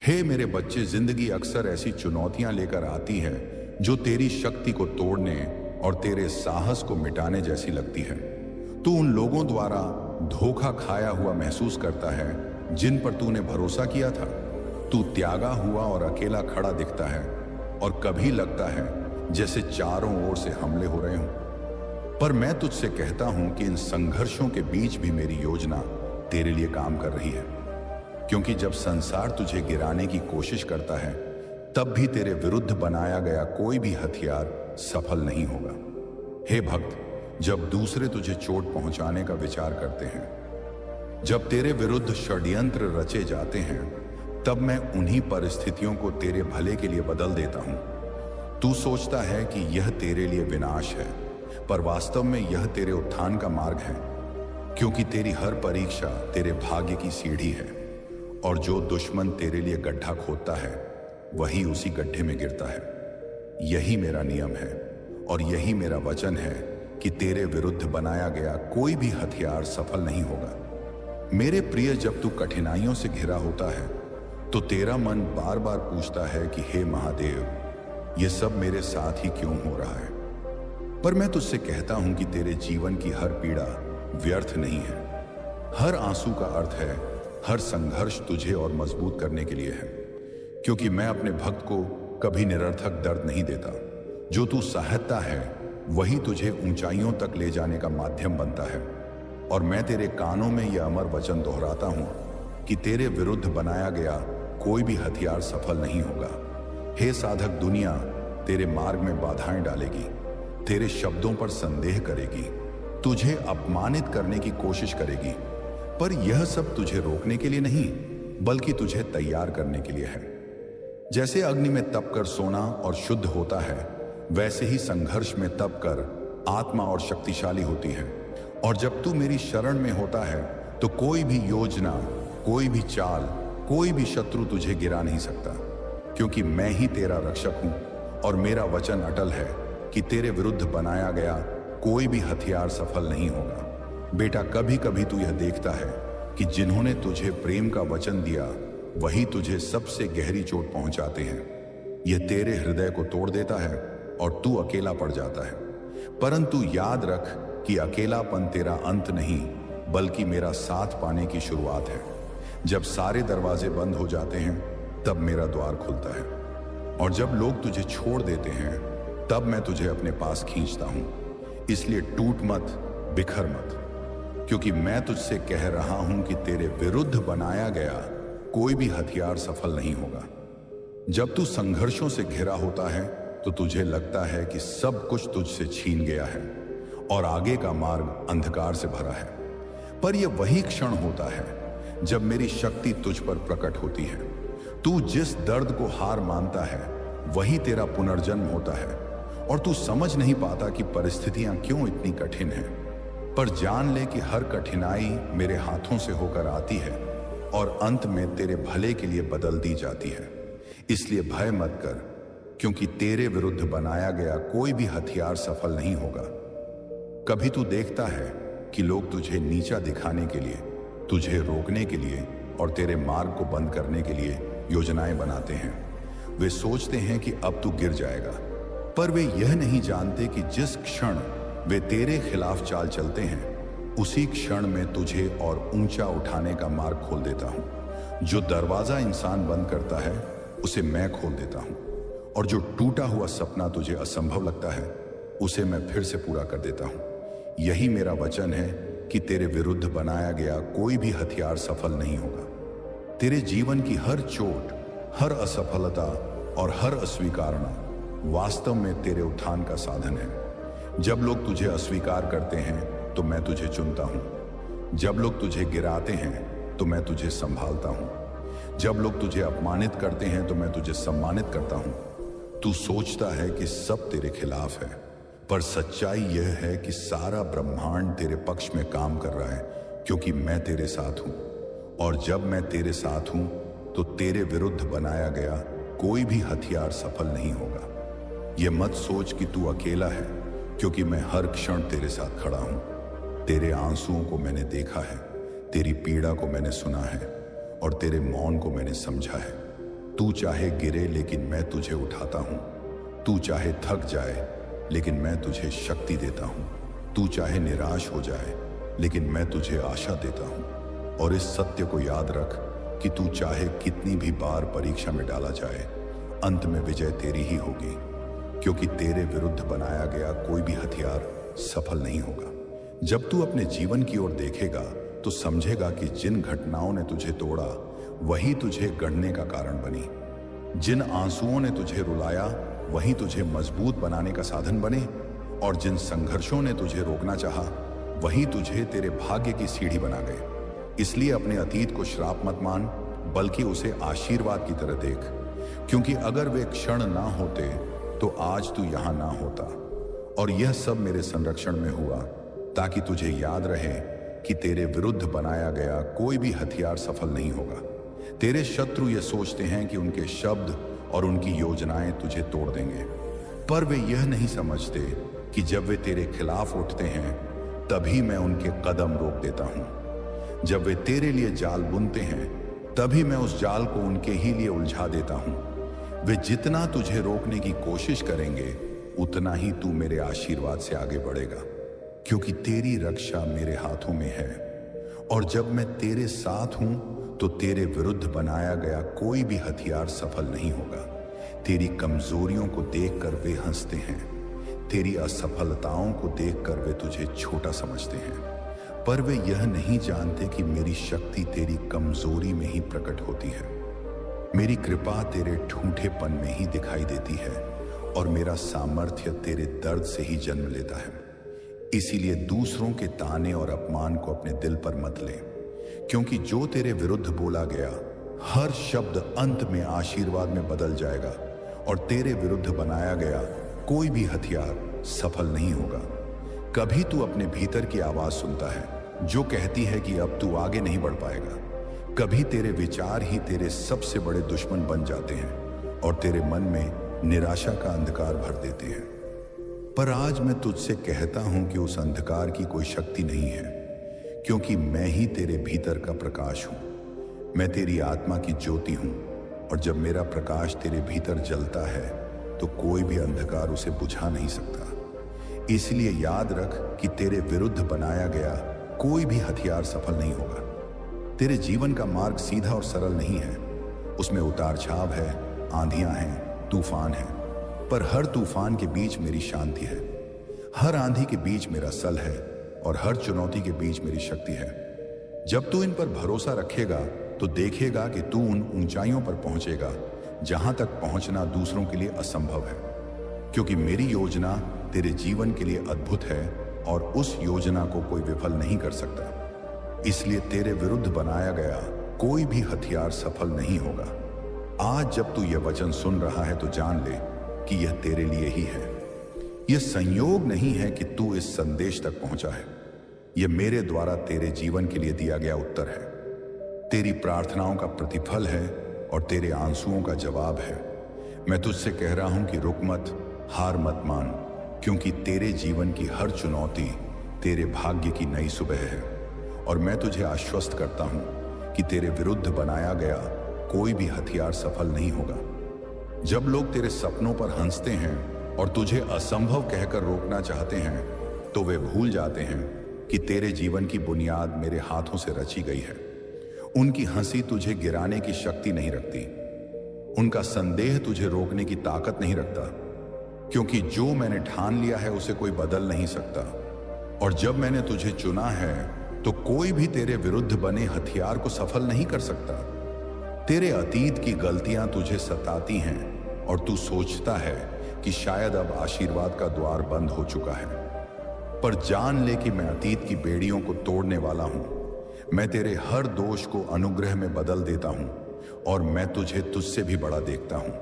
हे मेरे बच्चे, जिंदगी अक्सर ऐसी चुनौतियां लेकर आती है जो तेरी शक्ति को तोड़ने और तेरे साहस को मिटाने जैसी लगती है। तू उन लोगों द्वारा धोखा खाया हुआ महसूस करता है जिन पर तूने भरोसा किया था। तू त्यागा हुआ और अकेला खड़ा दिखता है और कभी लगता है जैसे चारों ओर से हमले हो रहे हों। पर मैं तुझसे कहता हूं कि इन संघर्षों के बीच भी मेरी योजना तेरे लिए काम कर रही है, क्योंकि जब संसार तुझे गिराने की कोशिश करता है तब भी तेरे विरुद्ध बनाया गया कोई भी हथियार सफल नहीं होगा। हे भक्त, जब दूसरे तुझे चोट पहुंचाने का विचार करते हैं, जब तेरे विरुद्ध षड्यंत्र रचे जाते हैं, तब मैं उन्हीं परिस्थितियों को तेरे भले के लिए बदल देता हूं। तू सोचता है कि यह तेरे लिए विनाश है, पर वास्तव में यह तेरे उत्थान का मार्ग है, क्योंकि तेरी हर परीक्षा तेरे भाग्य की सीढ़ी है और जो दुश्मन तेरे लिए गड्ढा खोदता है वही उसी गड्ढे में गिरता है। यही मेरा नियम है और यही मेरा वचन है कि तेरे विरुद्ध बनाया गया कोई भी हथियार सफल नहीं होगा। मेरे प्रिय, जब तू कठिनाइयों से घिरा होता है तो तेरा मन बार बार पूछता है कि हे महादेव, ये सब मेरे साथ ही क्यों हो रहा है। पर मैं तुझसे कहता हूं कि तेरे जीवन की हर पीड़ा व्यर्थ नहीं है। हर आंसू का अर्थ है, हर संघर्ष तुझे और मजबूत करने के लिए है, क्योंकि मैं अपने भक्त को कभी निरर्थक दर्द नहीं देता। जो तू सहता है वही तुझे ऊंचाइयों तक ले जाने का माध्यम बनता है। और मैं तेरे कानों में यह अमर वचन दोहराता हूं कि तेरे विरुद्ध बनाया गया कोई भी हथियार सफल नहीं होगा। हे साधक, दुनिया तेरे मार्ग में बाधाएं डालेगी, तेरे शब्दों पर संदेह करेगी, तुझे अपमानित करने की कोशिश करेगी, पर यह सब तुझे रोकने के लिए नहीं बल्कि तुझे तैयार करने के लिए है। जैसे अग्नि में तपकर सोना और शुद्ध होता है, वैसे ही संघर्ष में तपकर आत्मा और शक्तिशाली होती है। और जब तू मेरी शरण में होता है तो कोई भी योजना, कोई भी चाल, कोई भी शत्रु तुझे गिरा नहीं सकता, क्योंकि मैं ही तेरा रक्षक हूं और मेरा वचन अटल है कि तेरे विरुद्ध बनाया गया कोई भी हथियार सफल नहीं होगा। बेटा, कभी कभी तू यह देखता है कि जिन्होंने तुझे प्रेम का वचन दिया वही तुझे सबसे गहरी चोट पहुंचाते हैं। यह तेरे हृदय को तोड़ देता है और तू अकेला पड़ जाता है। परंतु याद रख कि अकेलापन तेरा अंत नहीं बल्कि मेरा साथ पाने की शुरुआत है। जब सारे दरवाजे बंद हो जाते हैं तब मेरा द्वार खुलता है, और जब लोग तुझे छोड़ देते हैं तब मैं तुझे अपने पास खींचता हूं। इसलिए टूट मत, बिखर मत, क्योंकि मैं तुझसे कह रहा हूं कि तेरे विरुद्ध बनाया गया कोई भी हथियार सफल नहीं होगा। जब तू संघर्षों से घिरा होता है तो तुझे लगता है कि सब कुछ तुझसे छीन गया है और आगे का मार्ग अंधकार से भरा है। पर यह वही क्षण होता है जब मेरी शक्ति तुझ पर प्रकट होती है। तू जिस दर्द को हार मानता है वही तेरा पुनर्जन्म होता है, और तू समझ नहीं पाता कि परिस्थितियां क्यों इतनी कठिन हैं। पर जान ले कि हर कठिनाई मेरे हाथों से होकर आती है और अंत में तेरे भले के लिए बदल दी जाती है। इसलिए भय मत कर, क्योंकि तेरे विरुद्ध बनाया गया कोई भी हथियार सफल नहीं होगा। कभी तू देखता है कि लोग तुझे नीचा दिखाने के लिए, तुझे रोकने के लिए और तेरे मार्ग को बंद करने के लिए योजनाएं बनाते हैं। वे सोचते हैं कि अब तू गिर जाएगा, पर वे यह नहीं जानते कि जिस क्षण वे तेरे खिलाफ चाल चलते हैं उसी क्षण में तुझे और ऊंचा उठाने का मार्ग खोल देता हूं। जो दरवाजा इंसान बंद करता है उसे मैं खोल देता हूं, और जो टूटा हुआ सपना तुझे असंभव लगता है उसे मैं फिर से पूरा कर देता हूं। यही मेरा वचन है कि तेरे विरुद्ध बनाया गया कोई भी हथियार सफल नहीं होगा। तेरे जीवन की हर चोट, हर असफलता और हर अस्वीकारना वास्तव में तेरे उत्थान का साधन है। जब लोग तुझे अस्वीकार करते हैं तो मैं तुझे चुनता हूं। जब लोग तुझे गिराते हैं तो मैं तुझे संभालता हूं। जब लोग तुझे अपमानित करते हैं तो मैं तुझे सम्मानित करता हूं। तू सोचता है कि सब तेरे खिलाफ है, पर सच्चाई यह है कि सारा ब्रह्मांड तेरे पक्ष में काम कर रहा है, क्योंकि मैं तेरे साथ हूं। और जब मैं तेरे साथ हूं तो तेरे विरुद्ध बनाया गया कोई भी हथियार सफल नहीं होगा। यह मत सोच कि तू अकेला है, क्योंकि मैं हर क्षण तेरे साथ खड़ा हूं। तेरे आंसुओं को मैंने देखा है, तेरी पीड़ा को मैंने सुना है और तेरे मौन को मैंने समझा है। तू चाहे गिरे लेकिन मैं तुझे उठाता हूं। तू चाहे थक जाए लेकिन मैं तुझे शक्ति देता हूं। तू चाहे निराश हो जाए लेकिन मैं तुझे आशा देता हूं। और इस सत्य को याद रख कि तू चाहे कितनी भी बार परीक्षा में डाला जाए, अंत में विजय तेरी ही होगी, क्योंकि तेरे विरुद्ध बनाया गया कोई भी हथियार सफल नहीं होगा। जब तू अपने जीवन की ओर देखेगा तो समझेगा कि जिन घटनाओं ने तुझे तोड़ा वही तुझे गढ़ने का कारण बनी। जिन आंसुओं ने तुझे रुलाया वही तुझे मजबूत बनाने का साधन बने। और जिन संघर्षों ने तुझे रोकना चाहा वही तुझे तेरे भाग्य की सीढ़ी बना गए। इसलिए अपने अतीत को श्राप मत मान, बल्कि उसे आशीर्वाद की तरह देख, क्योंकि अगर वे क्षण ना होते तो आज तू यहां ना होता। और यह सब मेरे संरक्षण में हुआ ताकि तुझे याद रहे कि तेरे विरुद्ध बनाया गया कोई भी हथियार सफल नहीं होगा। तेरे शत्रु ये सोचते हैं कि उनके शब्द और उनकी योजनाएं तुझे तोड़ देंगे, पर वे यह नहीं समझते कि जब वे तेरे खिलाफ उठते हैं तभी मैं उनके कदम रोक देता हूं। जब वे तेरे लिए जाल बुनते हैं तभी मैं उस जाल को उनके ही लिए उलझा देता हूं। वे जितना तुझे रोकने की कोशिश करेंगे उतना ही तू मेरे आशीर्वाद से आगे बढ़ेगा, क्योंकि तेरी रक्षा मेरे हाथों में है। और जब मैं तेरे साथ हूं तो तेरे विरुद्ध बनाया गया कोई भी हथियार सफल नहीं होगा। तेरी कमजोरियों को देखकर वे हंसते हैं, तेरी असफलताओं को देखकर वे तुझे छोटा समझते हैं, पर वे यह नहीं जानते कि मेरी शक्ति तेरी कमजोरी में ही प्रकट होती है। मेरी कृपा तेरे ठूठेपन में ही दिखाई देती है और मेरा सामर्थ्य तेरे दर्द से ही जन्म लेता है। इसीलिए दूसरों के ताने और अपमान को अपने दिल पर मत ले, क्योंकि जो तेरे विरुद्ध बोला गया हर शब्द अंत में आशीर्वाद में बदल जाएगा और तेरे विरुद्ध बनाया गया कोई भी हथियार सफल नहीं होगा। कभी तू अपने भीतर की आवाज सुनता है जो कहती है कि अब तू आगे नहीं बढ़ पाएगा। कभी तेरे विचार ही तेरे सबसे बड़े दुश्मन बन जाते हैं और तेरे मन में निराशा का अंधकार भर देते हैं। पर आज मैं तुझसे कहता हूं कि उस अंधकार की कोई शक्ति नहीं है, क्योंकि मैं ही तेरे भीतर का प्रकाश हूं। मैं तेरी आत्मा की ज्योति हूं, और जब मेरा प्रकाश तेरे भीतर जलता है तो कोई भी अंधकार उसे बुझा नहीं सकता। इसलिए याद रख कि तेरे विरुद्ध बनाया गया कोई भी हथियार सफल नहीं होगा। तेरे जीवन का मार्ग सीधा और सरल नहीं है, उसमें उतार छाव है, आंधियां हैं, तूफान है, पर हर तूफान के बीच मेरी शांति है। हर आंधी के बीच मेरा सल है और हर चुनौती के बीच मेरी शक्ति है। जब तू इन पर भरोसा रखेगा तो देखेगा कि तू उन ऊंचाइयों पर पहुंचेगा जहां तक पहुंचना दूसरों के लिए असंभव है, क्योंकि मेरी योजना तेरे जीवन के लिए अद्भुत है और उस योजना को कोई विफल नहीं कर सकता। इसलिए तेरे विरुद्ध बनाया गया कोई भी हथियार सफल नहीं होगा। आज जब तू यह वचन सुन रहा है तो जान ले कि यह तेरे लिए ही है। यह संयोग नहीं है कि तू इस संदेश तक पहुंचा है, यह मेरे द्वारा तेरे जीवन के लिए दिया गया उत्तर है। तेरी प्रार्थनाओं का प्रतिफल है और तेरे आंसुओं का जवाब है। मैं तुझसे कह रहा हूं कि रुक मत, हार मत मान, क्योंकि तेरे जीवन की हर चुनौती तेरे भाग्य की नई सुबह है। और मैं तुझे आश्वस्त करता हूं कि तेरे विरुद्ध बनाया गया कोई भी हथियार सफल नहीं होगा। जब लोग तेरे सपनों पर हंसते हैं और तुझे असंभव कहकर रोकना चाहते हैं तो वे भूल जाते हैं कि तेरे जीवन की बुनियाद मेरे हाथों से रची गई है। उनकी हंसी तुझे गिराने की शक्ति नहीं रखती, उनका संदेह तुझे रोकने की ताकत नहीं रखता, क्योंकि जो मैंने ठान लिया है उसे कोई बदल नहीं सकता। और जब मैंने तुझे चुना है तो कोई भी तेरे विरुद्ध बने हथियार को सफल नहीं कर सकता। तेरे अतीत की गलतियां तुझे सताती हैं और तू सोचता है कि शायद अब आशीर्वाद का द्वार बंद हो चुका है, पर जान ले कि मैं अतीत की बेड़ियों को तोड़ने वाला हूं। मैं तेरे हर दोष को अनुग्रह में बदल देता हूं और मैं तुझे तुझसे भी बड़ा देखता हूं।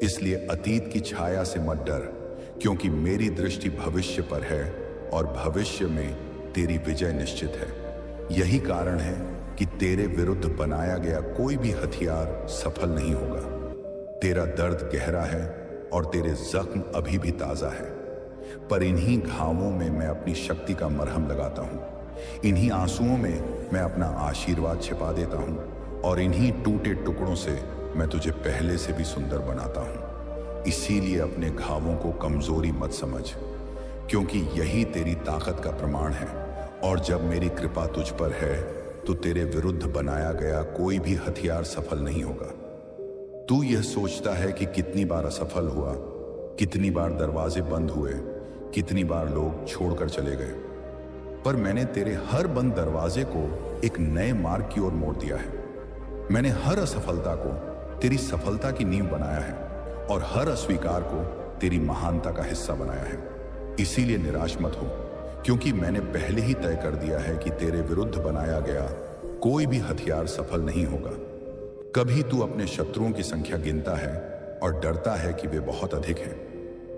इसलिए अतीत की छाया से मत डर, क्योंकि मेरी दृष्टि भविष्य पर है और भविष्य में तेरी विजय निश्चित है। यही कारण है कि तेरे विरुद्ध बनाया गया कोई भी हथियार सफल नहीं होगा। तेरा दर्द गहरा है और तेरे जख्म अभी भी ताजा है, पर इन्हीं घावों में मैं अपनी शक्ति का मरहम लगाता हूं। इन्हीं आंसुओं में मैं अपना आशीर्वाद छिपा देता हूं और इन्हीं टूटे टुकड़ों से मैं तुझे पहले से भी सुंदर बनाता हूं। इसीलिए अपने घावों को कमजोरी मत समझ, क्योंकि यही तेरी ताकत का प्रमाण है। और जब मेरी कृपा तुझ पर है तो तेरे विरुद्ध बनाया गया कोई भी हथियार सफल नहीं होगा। तू यह सोचता है कि कितनी बार असफल हुआ, कितनी बार दरवाजे बंद हुए, कितनी बार लोग छोड़कर चले गए, पर मैंने तेरे हर बंद दरवाजे को एक नए मार्ग की ओर मोड़ दिया है। मैंने हर असफलता को तेरी सफलता की नींव बनाया है और हर अस्वीकार को तेरी महानता का हिस्सा बनाया है। इसीलिए निराश मत हो, क्योंकि मैंने पहले ही तय कर दिया है कि तेरे विरुद्ध बनाया गया कोई भी हथियार सफल नहीं होगा। कभी तू अपने शत्रुओं की संख्या गिनता है और डरता है कि वे बहुत अधिक हैं,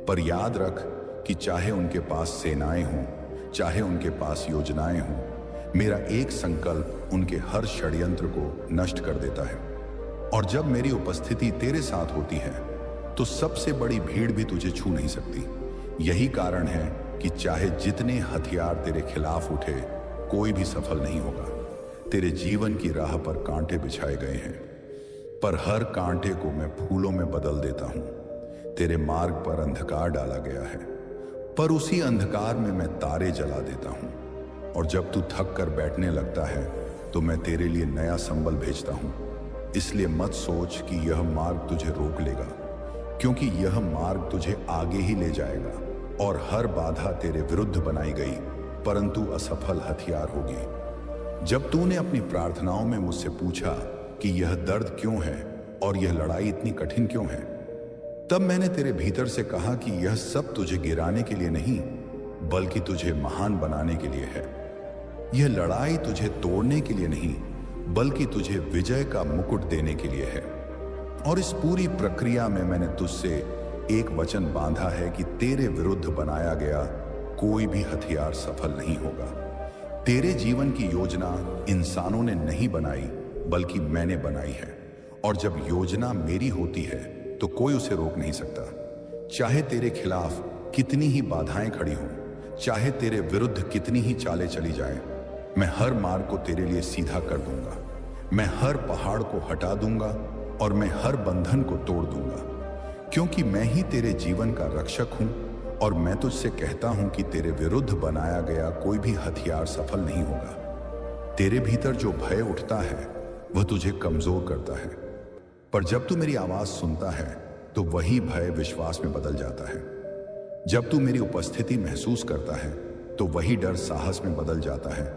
पर याद रख कि चाहे उनके पास सेनाएं हों, चाहे उनके पास योजनाएं हों, मेरा एक संकल्प उनके हर षड्यंत्र को नष्ट कर देता है। और जब मेरी उपस्थिति तेरे साथ होती है तो सबसे बड़ी भीड़ भी तुझे छू नहीं सकती। यही कारण है कि चाहे जितने हथियार तेरे खिलाफ उठे, कोई भी सफल नहीं होगा। तेरे जीवन की राह पर कांटे बिछाए गए हैं, पर हर कांटे को मैं फूलों में बदल देता हूं। तेरे मार्ग पर अंधकार डाला गया है, पर उसी अंधकार में मैं तारे जला देता हूं। और जब तू थक कर बैठने लगता है तो मैं तेरे लिए नया संबल भेजता हूं। इसलिए मत सोच कि यह मार्ग तुझे रोक लेगा, क्योंकि यह मार्ग तुझे आगे ही ले जाएगा और हर बाधा तेरे विरुद्ध बनाई गई परंतु असफल हथियार होगी। जब तूने अपनी प्रार्थनाओं में मुझसे पूछा कि यह दर्द क्यों है और यह लड़ाई इतनी कठिन क्यों है, तब मैंने तेरे भीतर से कहा कि यह सब तुझे गिराने के लिए नहीं, बल्कि तुझे महान बनाने के लिए है। यह लड़ाई तुझे तोड़ने के लिए नहीं, बल्कि तुझे विजय का मुकुट देने के लिए है। और इस पूरी प्रक्रिया में मैंने तुझसे एक वचन बांधा है कि तेरे विरुद्ध बनाया गया कोई भी हथियार सफल नहीं होगा। तेरे जीवन की योजना इंसानों ने नहीं बनाई, बल्कि मैंने बनाई है। और जब योजना मेरी होती है तो कोई उसे रोक नहीं सकता। चाहे तेरे खिलाफ कितनी ही बाधाएं खड़ी हों, चाहे तेरे विरुद्ध कितनी ही चालें चली जाएं, मैं हर मार्ग को तेरे लिए सीधा कर दूंगा। मैं हर पहाड़ को हटा दूंगा और मैं हर बंधन को तोड़ दूंगा, क्योंकि मैं ही तेरे जीवन का रक्षक हूं। और मैं तुझसे कहता हूं कि तेरे विरुद्ध बनाया गया कोई भी हथियार सफल नहीं होगा। तेरे भीतर जो भय उठता है वह तुझे कमजोर करता है, पर जब तू मेरी आवाज सुनता है तो वही भय विश्वास में बदल जाता है। जब तू मेरी उपस्थिति महसूस करता है तो वही डर साहस में बदल जाता है।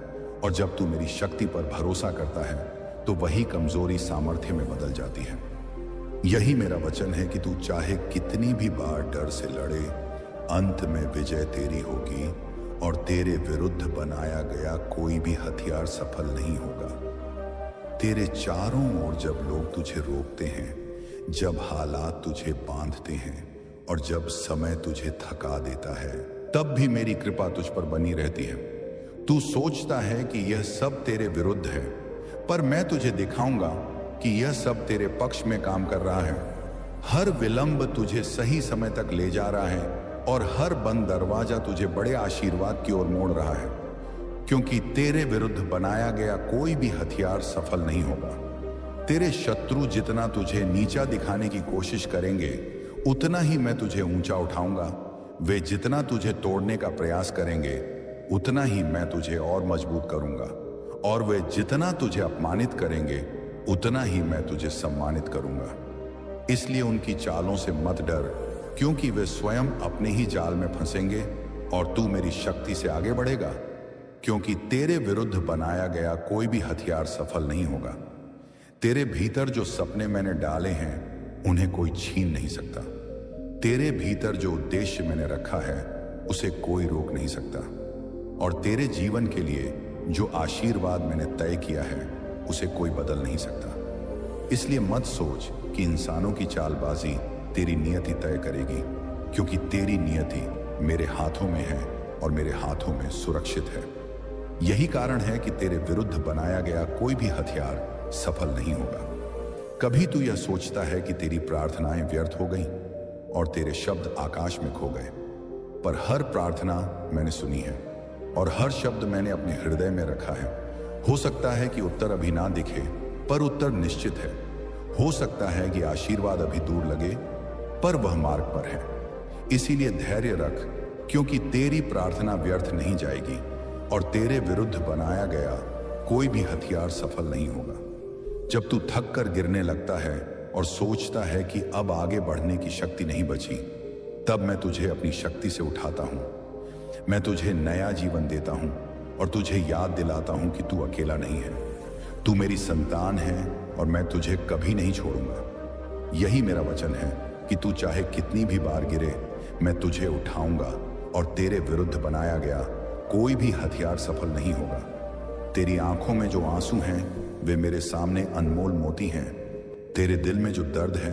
और जब तू मेरी शक्ति पर भरोसा करता है तो वही कमजोरी सामर्थ्य में बदल जाती है। यही मेरा वचन है कि तू चाहे कितनी भी बार डर से लड़े, अंत में विजय तेरी होगी और तेरे विरुद्ध बनाया गया कोई भी हथियार सफल नहीं होगा। तेरे चारों ओर जब लोग तुझे रोकते हैं, जब हालात तुझे बांधते हैं और जब समय तुझे थका देता है, तब भी मेरी कृपा तुझ पर बनी रहती है। तू सोचता है कि यह सब तेरे विरुद्ध है, पर मैं तुझे दिखाऊंगा कि यह सब तेरे पक्ष में काम कर रहा है। हर विलंब तुझे सही समय तक ले जा रहा है और हर बंद दरवाजा तुझे बड़े आशीर्वाद की ओर मोड़ रहा है, क्योंकि तेरे विरुद्ध बनाया गया कोई भी हथियार सफल नहीं होगा। तेरे शत्रु जितना तुझे नीचा दिखाने की कोशिश करेंगे, उतना ही मैं तुझे ऊंचा उठाऊंगा। वे जितना तुझे तोड़ने का प्रयास करेंगे, उतना ही मैं तुझे और मजबूत करूंगा। और वे जितना तुझे अपमानित करेंगे, उतना ही मैं तुझे सम्मानित करूंगा। इसलिए उनकी चालों से मत डर, क्योंकि वे स्वयं अपने ही जाल में फंसेंगे और तू मेरी शक्ति से आगे बढ़ेगा, क्योंकि तेरे विरुद्ध बनाया गया कोई भी हथियार सफल नहीं होगा। तेरे भीतर जो सपने मैंने डाले हैं, उन्हें कोई छीन नहीं सकता। तेरे भीतर जो उद्देश्य मैंने रखा है, उसे कोई रोक नहीं सकता। और तेरे जीवन के लिए जो आशीर्वाद मैंने तय किया है, उसे कोई बदल नहीं सकता। इसलिए मत सोच कि इंसानों की चालबाजी तेरी नियति तय करेगी, क्योंकि तेरी नियति मेरे हाथों में है और मेरे हाथों में सुरक्षित है। यही कारण है कि तेरे विरुद्ध बनाया गया कोई भी हथियार सफल नहीं होगा। कभी तू यह सोचता है कि तेरी प्रार्थनाएं व्यर्थ हो गईं और तेरे शब्द आकाश में खो गए, पर हर प्रार्थना मैंने सुनी है और हर शब्द मैंने अपने हृदय में रखा है। हो सकता है कि उत्तर अभी ना दिखे, पर उत्तर निश्चित है। हो सकता है कि आशीर्वाद अभी दूर लगे, पर वह मार्ग पर है। इसीलिए धैर्य रख, क्योंकि तेरी प्रार्थना व्यर्थ नहीं जाएगी और तेरे विरुद्ध बनाया गया कोई भी हथियार सफल नहीं होगा। जब तू थक कर गिरने लगता है और सोचता है कि अब आगे बढ़ने की शक्ति नहीं बची, तब मैं तुझे अपनी शक्ति से उठाता हूं। मैं तुझे नया जीवन देता हूं और तुझे याद दिलाता हूं कि तू अकेला नहीं है। तू मेरी संतान है और मैं तुझे कभी नहीं छोड़ूंगा। यही मेरा वचन है कि तू चाहे कितनी भी बार गिरे, मैं तुझे उठाऊंगा और तेरे विरुद्ध बनाया गया कोई भी हथियार सफल नहीं होगा। तेरी आंखों में जो आंसू हैं वे मेरे सामने अनमोल मोती हैं। तेरे दिल में जो दर्द है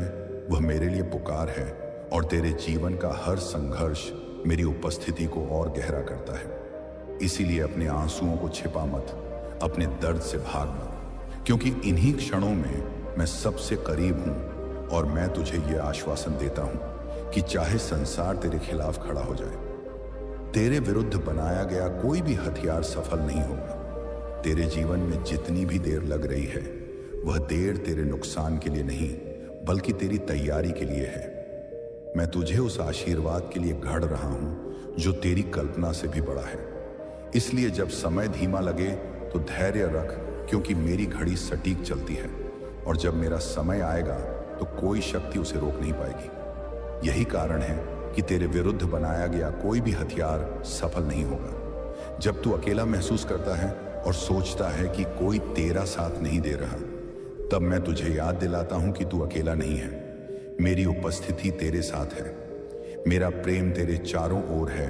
वह मेरे लिए पुकार है और तेरे जीवन का हर संघर्ष मेरी उपस्थिति को और गहरा करता है। इसीलिए अपने आंसुओं को छिपा मत, अपने दर्द से भाग मत, क्योंकि इन्हीं क्षणों में मैं सबसे करीब हूं और मैं तुझे यह आश्वासन देता हूं कि चाहे संसार तेरे खिलाफ खड़ा हो जाए, तेरे विरुद्ध बनाया गया कोई भी हथियार सफल नहीं होगा। तेरे जीवन में जितनी भी देर लग रही है, वह देर तेरे नुकसान के लिए नहीं बल्कि तेरी तैयारी के लिए है। मैं तुझे उस आशीर्वाद के लिए घड़ रहा हूं जो तेरी कल्पना से भी बड़ा है। इसलिए जब समय धीमा लगे तो धैर्य रख, क्योंकि मेरी घड़ी सटीक चलती है और जब मेरा समय आएगा तो कोई शक्ति उसे रोक नहीं पाएगी। यही कारण है कि तेरे विरुद्ध बनाया गया कोई भी हथियार सफल नहीं होगा। जब तू अकेला महसूस करता है और सोचता है कि कोई तेरा साथ नहीं दे रहा, तब मैं तुझे याद दिलाता हूं कि तू अकेला नहीं है। मेरी उपस्थिति तेरे साथ है, मेरा प्रेम तेरे चारों ओर है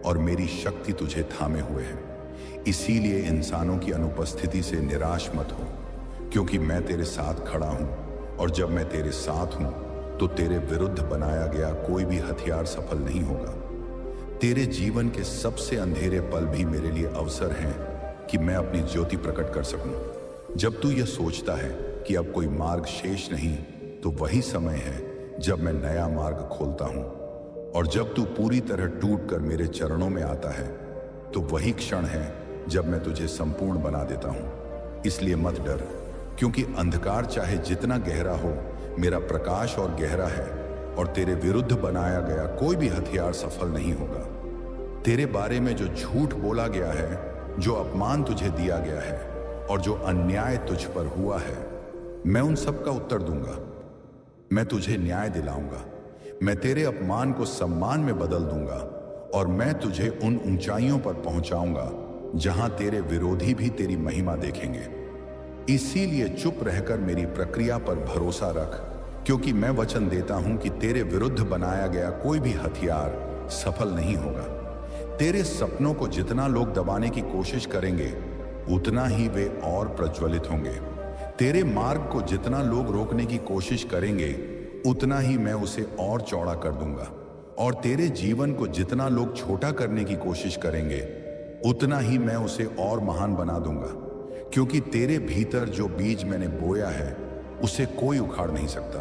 और मेरी शक्ति तुझे थामे हुए है। इसीलिए इंसानों की अनुपस्थिति से निराश मत हो, क्योंकि मैं तेरे साथ खड़ा हूं और जब मैं तेरे साथ हूं तो तेरे विरुद्ध बनाया गया कोई भी हथियार सफल नहीं होगा। तेरे जीवन के सबसे अंधेरे पल भी मेरे लिए अवसर हैं कि मैं अपनी ज्योति प्रकट कर सकूं। जब तू यह सोचता है कि अब कोई मार्ग शेष नहीं, तो वही समय है जब मैं नया मार्ग खोलता हूं। और जब तू पूरी तरह टूट कर मेरे चरणों में आता है, तो वही क्षण है जब मैं तुझे संपूर्ण बना देता हूं। इसलिए मत डर, क्योंकि अंधकार चाहे जितना गहरा हो, मेरा प्रकाश और गहरा है और तेरे विरुद्ध बनाया गया कोई भी हथियार सफल नहीं होगा। तेरे बारे में जो झूठ बोला गया है, जो अपमान तुझे दिया गया है और जो अन्याय तुझ पर हुआ है, मैं उन सब का उत्तर दूंगा। मैं तुझे न्याय दिलाऊंगा। मैं तेरे अपमान को सम्मान में बदल दूंगा और मैं तुझे उन ऊंचाइयों पर पहुंचाऊंगा जहां तेरे विरोधी भी तेरी महिमा देखेंगे। इसीलिए चुप रहकर मेरी प्रक्रिया पर भरोसा रख, क्योंकि मैं वचन देता हूं कि तेरे विरुद्ध बनाया गया कोई भी हथियार सफल नहीं होगा। तेरे सपनों को जितना लोग दबाने की कोशिश करेंगे, उतना ही वे और प्रज्वलित होंगे। तेरे मार्ग को जितना लोग रोकने की कोशिश करेंगे, उतना ही मैं उसे और चौड़ा कर दूंगा। और तेरे जीवन को जितना लोग छोटा करने की कोशिश करेंगे, उतना ही मैं उसे और महान बना दूंगा। क्योंकि तेरे भीतर जो बीज मैंने बोया है, उसे कोई उखाड़ नहीं सकता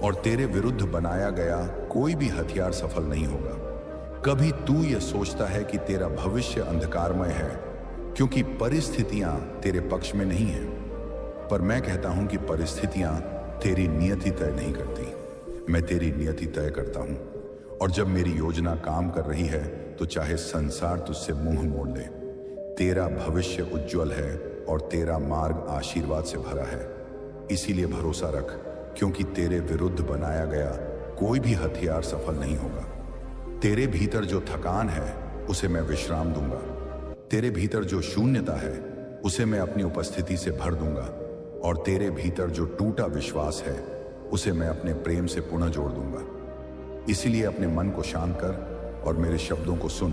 और तेरे विरुद्ध बनाया गया कोई भी हथियार सफल नहीं होगा। कभी तू यह सोचता है कि तेरा भविष्य अंधकारमय है क्योंकि परिस्थितियां तेरे पक्ष में नहीं हैं, पर मैं कहता हूं कि परिस्थितियां तेरी नियति तय नहीं करती, मैं तेरी नियति तय करता हूं। और जब मेरी योजना काम कर रही है, तो चाहे संसार तुझसे मुंह मोड़ ले, तेरा भविष्य उज्जवल है और तेरा मार्ग आशीर्वाद से भरा है। इसीलिए भरोसा रख, क्योंकि तेरे विरुद्ध बनाया गया कोई भी हथियार सफल नहीं होगा। तेरे भीतर जो थकान है, उसे मैं विश्राम दूंगा। तेरे भीतर जो शून्यता है, उसे मैं अपनी उपस्थिति से भर दूंगा। और तेरे भीतर जो टूटा विश्वास है, उसे मैं अपने प्रेम से पुनः जोड़ दूंगा। इसीलिए अपने मन को शांत कर और मेरे शब्दों को सुन,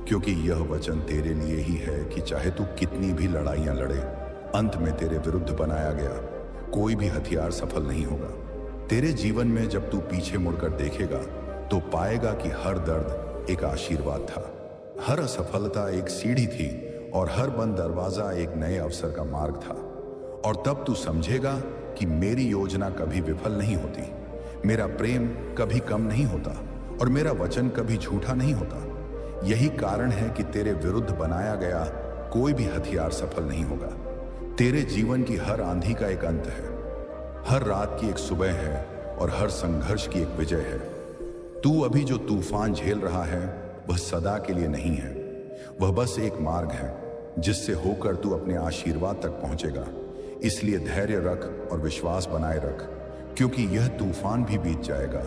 क्योंकि यह वचन तेरे लिए ही है कि चाहे तू कितनी भी लड़ाइयां लड़े, अंत में तेरे विरुद्ध बनाया गया कोई भी हथियार सफल नहीं होगा। तेरे जीवन में जब तू पीछे मुड़कर देखेगा, तो पाएगा कि हर दर्द एक आशीर्वाद था, हर असफलता एक सीढ़ी थी और हर बंद दरवाजा एक नए अवसर का मार्ग था। और तब तू समझेगा कि मेरी योजना कभी विफल नहीं होती, मेरा प्रेम कभी कम नहीं होता और मेरा वचन कभी झूठा नहीं होता। यही कारण है कि तेरे विरुद्ध बनाया गया कोई भी हथियार सफल नहीं होगा। तेरे जीवन की हर आंधी का एक अंत है, हर रात की एक सुबह है और हर संघर्ष की एक विजय है। तू अभी जो तूफान झेल रहा है वह सदा के लिए नहीं है। वह बस एक मार्ग है जिससे होकर तू अपने आशीर्वाद तक पहुंचेगा। इसलिए धैर्य रख और विश्वास बनाए रख, क्योंकि यह तूफान भी बीत जाएगा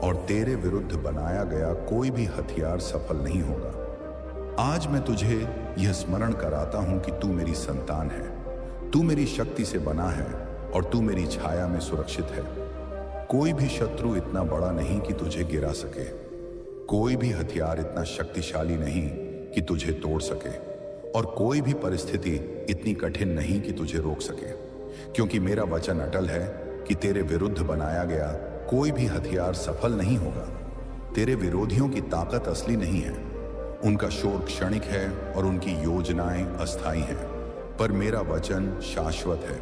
और तेरे विरुद्ध बनाया गया कोई भी हथियार सफल नहीं होगा। आज मैं तुझे यह स्मरण कराता हूं कि तू मेरी संतान है, तू मेरी शक्ति से बना है और तू मेरी छाया में सुरक्षित है। कोई भी शत्रु इतना बड़ा नहीं कि तुझे गिरा सके, कोई भी हथियार इतना शक्तिशाली नहीं कि तुझे तोड़ सके, और कोई भी परिस्थिति इतनी कठिन नहीं कि तुझे रोक सके, क्योंकि मेरा वचन अटल है कि तेरे विरुद्ध बनाया गया कोई भी हथियार सफल नहीं होगा। तेरे विरोधियों की ताकत असली नहीं है, उनका शोर क्षणिक है और उनकी योजनाएं अस्थायी हैं, पर मेरा वचन शाश्वत है,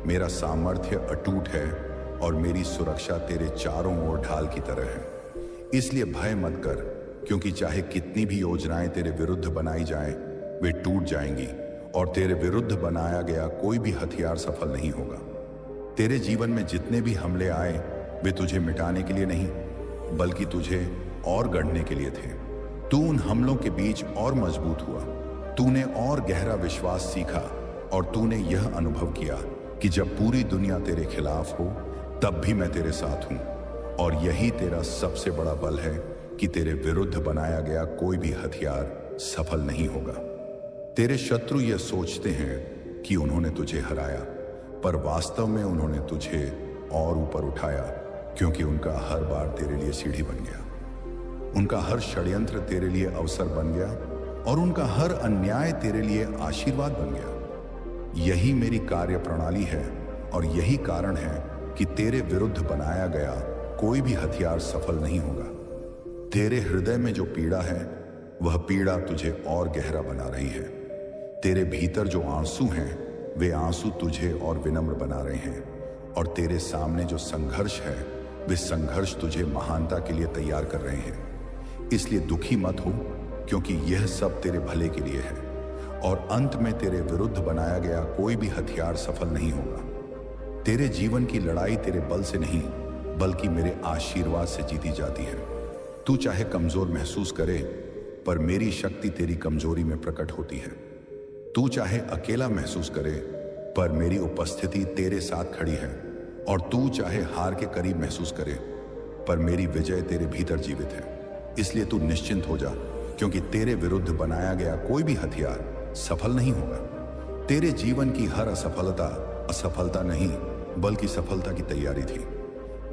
मेरा सामर्थ्य अटूट है और मेरी सुरक्षा तेरे चारों ओर ढाल की तरह है। इसलिए भय मत कर, क्योंकि चाहे कितनी भी योजनाएं तेरे विरुद्ध बनाई जाएं, वे टूट जाएंगी और तेरे विरुद्ध बनाया गया कोई भी हथियार सफल नहीं होगा। तेरे जीवन में जितने भी हमले आए वे तुझे मिटाने के लिए नहीं, बल्कि तुझे और गढ़ने के लिए थे। तू उन हमलों के बीच और मजबूत हुआ, तूने और गहरा विश्वास सीखा और तूने यह अनुभव किया कि जब पूरी दुनिया तेरे खिलाफ हो तब भी मैं तेरे साथ हूं। और यही तेरा सबसे बड़ा बल है कि तेरे विरुद्ध बनाया गया कोई भी हथियार सफल नहीं होगा। तेरे शत्रु यह सोचते हैं कि उन्होंने तुझे हराया, पर वास्तव में उन्होंने तुझे और ऊपर उठाया, क्योंकि उनका हर बार तेरे लिए सीढ़ी बन गया, उनका हर षड्यंत्र तेरे लिए अवसर बन गया और उनका हर अन्याय तेरे लिए आशीर्वाद बन गया। यही मेरी कार्य प्रणाली है और यही कारण है कि तेरे विरुद्ध बनाया गया कोई भी हथियार सफल नहीं होगा। तेरे हृदय में जो पीड़ा है वह पीड़ा तुझे और गहरा बना रही है। तेरे भीतर जो आंसू हैं वे आंसू तुझे और विनम्र बना रहे हैं, और तेरे सामने जो संघर्ष है वे संघर्ष तुझे महानता के लिए तैयार कर रहे हैं। इसलिए दुखी मत हो, क्योंकि यह सब तेरे भले के लिए है और अंत में तेरे विरुद्ध बनाया गया कोई भी हथियार सफल नहीं होगा। तेरे जीवन की लड़ाई तेरे बल से नहीं बल्कि मेरे आशीर्वाद से जीती जाती है। तू चाहे कमजोर महसूस करे, पर मेरी शक्ति तेरी कमजोरी में प्रकट होती है। तू चाहे अकेला महसूस करे, पर मेरी उपस्थिति तेरे साथ खड़ी है। और तू चाहे हार के करीब महसूस करे, पर मेरी विजय तेरे भीतर जीवित है। इसलिए तू निश्चिंत हो जा, क्योंकि तेरे विरुद्ध बनाया गया कोई भी हथियार सफल नहीं होगा। तेरे जीवन की हर असफलता असफलता नहीं बल्कि सफलता की तैयारी थी।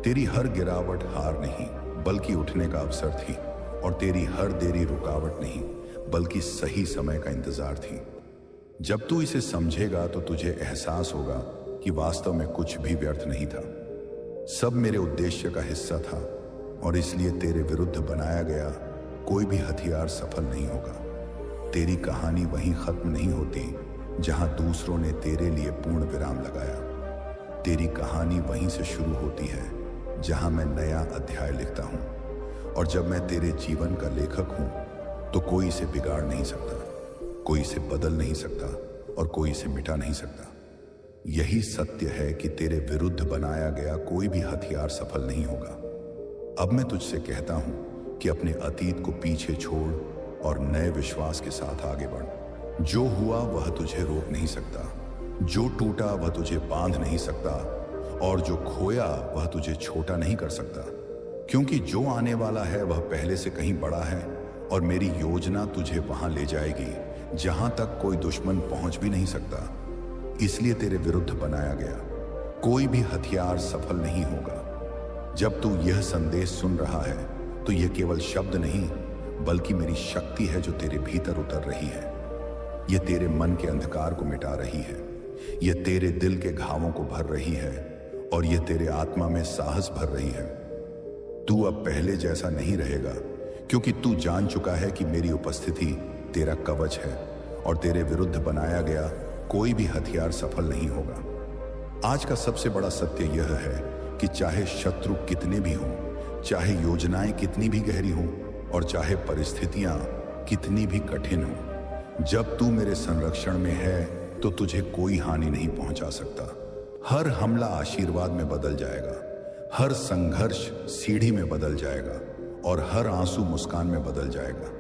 तेरी हर गिरावट हार नहीं बल्कि उठने का अवसर थी, और तेरी हर देरी रुकावट नहीं बल्कि सही समय का इंतजार थी। जब तू इसे समझेगा तो तुझे एहसास होगा कि वास्तव में कुछ भी व्यर्थ नहीं था, सब मेरे उद्देश्य का हिस्सा था, और इसलिए तेरे विरुद्ध बनाया गया कोई भी हथियार सफल नहीं होगा। तेरी कहानी वहीं खत्म नहीं होती जहां दूसरों ने तेरे लिए पूर्ण विराम लगाया। तेरी कहानी वहीं से शुरू होती है जहां मैं नया अध्याय लिखता हूं, और जब मैं तेरे जीवन का लेखक हूं तो कोई इसे बिगाड़ नहीं सकता, कोई इसे बदल नहीं सकता और कोई इसे मिटा नहीं सकता। यही सत्य है कि तेरे विरुद्ध बनाया गया कोई भी हथियार सफल नहीं होगा। अब मैं तुझसे कहता हूं कि अपने अतीत को पीछे छोड़ और नए विश्वास के साथ आगे बढ़। जो हुआ वह तुझे रोक नहीं सकता, जो टूटा वह तुझे बांध नहीं सकता, और जो खोया वह तुझे छोटा नहीं कर सकता, क्योंकि जो आने वाला है वह पहले से कहीं बड़ा है, और मेरी योजना तुझे वहां ले जाएगी जहां तक कोई दुश्मन पहुंच भी नहीं सकता। इसलिए तेरे विरुद्ध बनाया गया कोई भी हथियार सफल नहीं होगा। जब तू यह संदेश सुन रहा है तो यह केवल शब्द नहीं बल्कि मेरी शक्ति है जो तेरे भीतर उतर रही है। यह तेरे मन के अंधकार को मिटा रही है, यह तेरे दिल के घावों को भर रही है, और यह तेरे आत्मा में साहस भर रही है। तू अब पहले जैसा नहीं रहेगा, क्योंकि तू जान चुका है कि मेरी उपस्थिति तेरा कवच है, और तेरे विरुद्ध बनाया गया कोई भी हथियार सफल नहीं होगा। आज का सबसे बड़ा सत्य यह है कि चाहे शत्रु कितने भी हों, चाहे योजनाएं कितनी भी गहरी हों, और चाहे परिस्थितियां कितनी भी कठिन हों, जब तू मेरे संरक्षण में है तो तुझे कोई हानि नहीं पहुंचा सकता। हर हमला आशीर्वाद में बदल जाएगा, हर संघर्ष सीढ़ी में बदल जाएगा और हर आंसू मुस्कान में बदल जाएगा।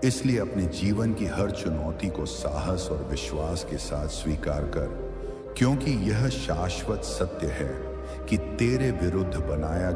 इसलिए अपने जीवन की हर चुनौती को साहस और विश्वास के साथ स्वीकार कर, क्योंकि यह शाश्वत सत्य है कि तेरे विरुद्ध बनाया